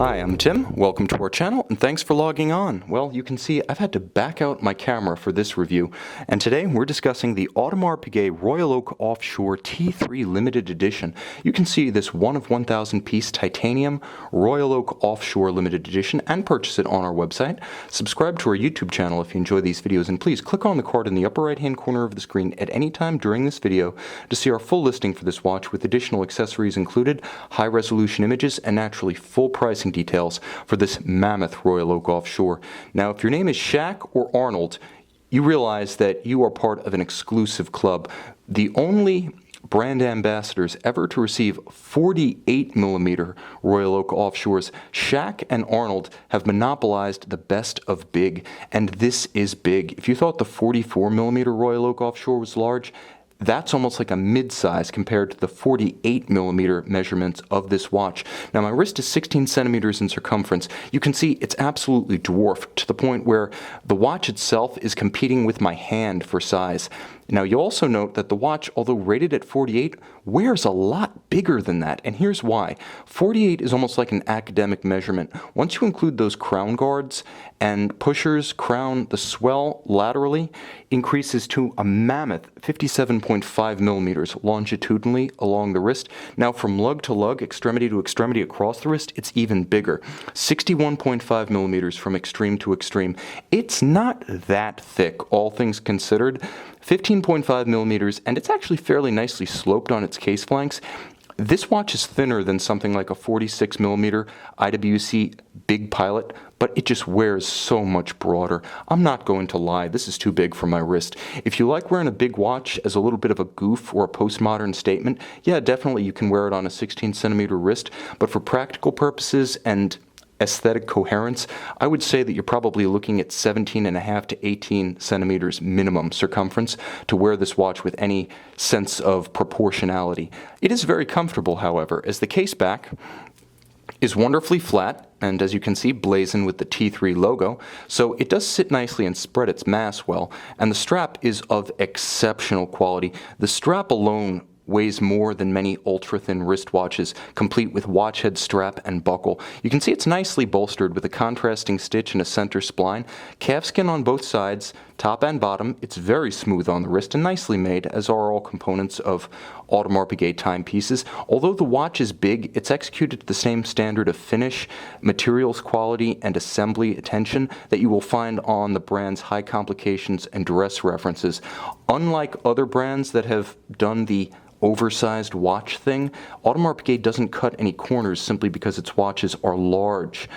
Hi, I'm Tim. Welcome to our channel, and thanks for logging on. Well, you can see I've had to back out my camera for this review, and today we're discussing the Audemars Piguet Royal Oak Offshore T3 Limited Edition. You can see this 1 of 1,000 piece titanium Royal Oak Offshore Limited Edition and purchase it on our website. Subscribe to our YouTube channel if you enjoy these videos, and please click on the card in the upper right-hand corner of the screen at any time during this video to see our full listing for this watch with additional accessories included, high-resolution images, and naturally full pricing details for this mammoth Royal Oak Offshore. Now, if your name is Shaq or Arnold, you realize that you are part of an exclusive club. The only brand ambassadors ever to receive 48mm Royal Oak Offshores, Shaq and Arnold have monopolized the best of big, and this is big. If you thought the 44mm Royal Oak Offshore was large, that's almost like a mid-size compared to the 48mm measurements of this watch. Now, my wrist is 16 centimeters in circumference. You can see it's absolutely dwarfed to the point where the watch itself is competing with my hand for size. Now, you'll also note that the watch, although rated at 48, wears a lot bigger than that, and here's why. 48 is almost like an academic measurement. Once you include those crown guards and pushers, crown, the swell laterally increases to a mammoth 57.5 millimeters longitudinally along the wrist. Now, from lug to lug, extremity to extremity across the wrist, it's even bigger. 61.5 millimeters from extreme to extreme. It's not that thick, all things considered. 15.5 millimeters, and it's actually fairly nicely sloped on its case flanks. This watch is thinner than something like a 46mm IWC Big Pilot, but it just wears so much broader. I'm not going to lie, this is too big for my wrist. If you like wearing a big watch as a little bit of a goof or a postmodern statement, yeah, definitely you can wear it on a 16cm wrist, but for practical purposes and aesthetic coherence, I would say that you're probably looking at 17.5 to 18 centimeters minimum circumference to wear this watch with any sense of proportionality. It is very comfortable, however, as the case back is wonderfully flat, and as you can see, blazoned with the T3 logo, so it does sit nicely and spread its mass well, and the strap is of exceptional quality. The strap alone weighs more than many ultra-thin wristwatches, complete with watch head strap and buckle. You can see it's nicely bolstered with a contrasting stitch and a center spline. Calfskin on both sides, top and bottom. It's very smooth on the wrist and nicely made, as are all components of Audemars Piguet timepieces. Although the watch is big, it's executed to the same standard of finish, materials quality, and assembly attention that you will find on the brand's high complications and dress references. Unlike other brands that have done the oversized watch thing, Audemars Piguet doesn't cut any corners simply because its watches are large.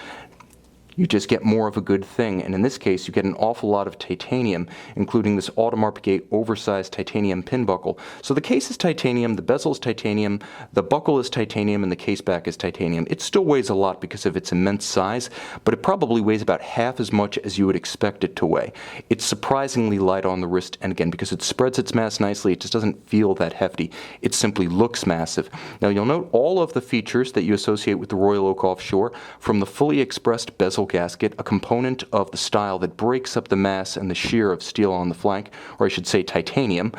You just get more of a good thing, and in this case you get an awful lot of titanium, including this Audemars Piguet oversized titanium pin buckle. So the case is titanium, the bezel is titanium, the buckle is titanium, and the case back is titanium. It still weighs a lot because of its immense size, but it probably weighs about half as much as you would expect it to weigh. It's surprisingly light on the wrist, and again, because it spreads its mass nicely, it just doesn't feel that hefty. It simply looks massive. Now, you'll note all of the features that you associate with the Royal Oak Offshore, from the fully expressed bezel gasket, a component of the style that breaks up the mass and the shear of steel on the flank, or I should say titanium,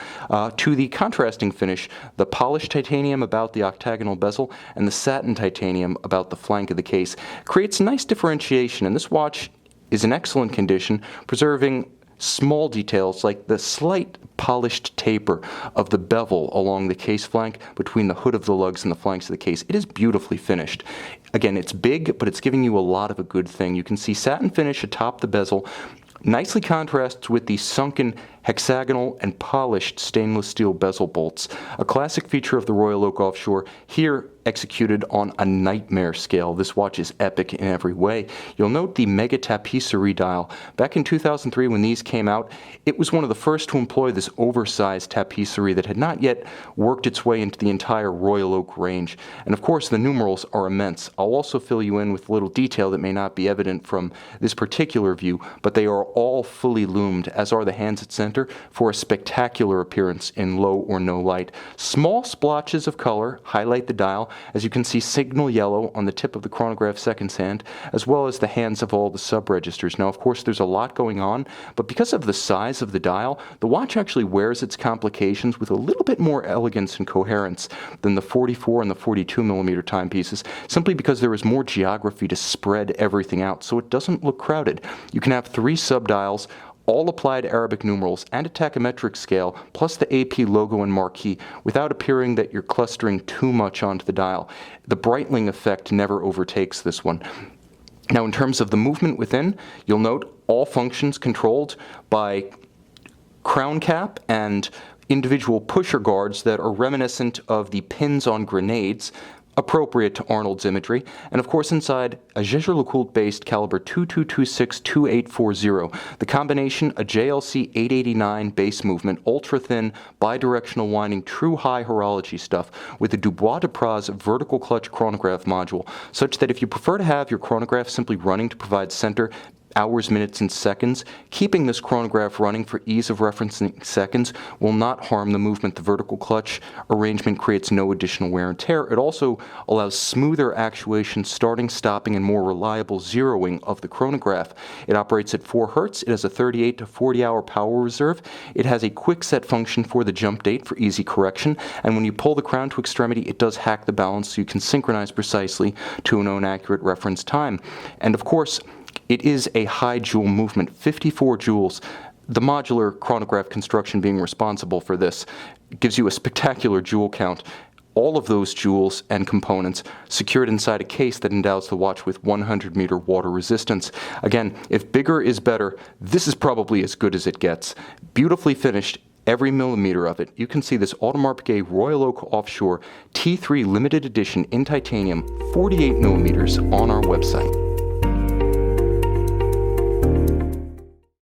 to the contrasting finish, the polished titanium about the octagonal bezel and the satin titanium about the flank of the case, creates nice differentiation, and this watch is in excellent condition, preserving small details like the slight polished taper of the bevel along the case flank between the hood of the lugs and the flanks of the case. It is beautifully finished. Again, it's big, but it's giving you a lot of a good thing. You can see satin finish atop the bezel, nicely contrasts with the sunken hexagonal and polished stainless steel bezel bolts, a classic feature of the Royal Oak Offshore, here executed on a nightmare scale. This watch is epic in every way. You'll note the mega tapisserie dial. Back in 2003 when these came out, it was one of the first to employ this oversized tapisserie that had not yet worked its way into the entire Royal Oak range. And of course the numerals are immense. I'll also fill you in with a little detail that may not be evident from this particular view, but they are all fully loomed, as are the hands at center center for a spectacular appearance in low or no light. Small splotches of color highlight the dial, as you can see signal yellow on the tip of the chronograph seconds hand, as well as the hands of all the sub-registers. Now, of course, there's a lot going on, but because of the size of the dial, the watch actually wears its complications with a little bit more elegance and coherence than the 44 and the 42 millimeter timepieces, simply because there is more geography to spread everything out, so it doesn't look crowded. You can have 3 sub-dials, all applied Arabic numerals, and a tachymetric scale, plus the AP logo and marquee, without appearing that you're clustering too much onto the dial. The Breitling effect never overtakes this one. Now, in terms of the movement within, you'll note all functions controlled by crown cap and individual pusher guards that are reminiscent of the pins on grenades, appropriate to Arnold's imagery, and of course inside a Jaeger-LeCoultre-based caliber 2226-2840. The combination, a JLC 889 base movement, ultra-thin, bidirectional winding, true high horology stuff, with a Dubois de Praz vertical clutch chronograph module, such that if you prefer to have your chronograph simply running to provide center, hours, minutes, and seconds, keeping this chronograph running for ease of referencing seconds will not harm the movement. The vertical clutch arrangement creates no additional wear and tear. It also allows smoother actuation, starting, stopping, and more reliable zeroing of the chronograph. It operates at 4 Hz. It has a 38 to 40 hour power reserve. It has a quick set function for the jump date for easy correction, and when you pull the crown to extremity, it does hack the balance so you can synchronize precisely to a known accurate reference time. And of course, it is a high joule movement, 54 joules. The modular chronograph construction being responsible for this gives you a spectacular joule count. All of those joules and components secured inside a case that endows the watch with 100-meter water resistance. Again, if bigger is better, this is probably as good as it gets. Beautifully finished, every millimeter of it. You can see this Audemars Piguet Royal Oak Offshore T3 limited edition in titanium, 48 millimeters, on our website.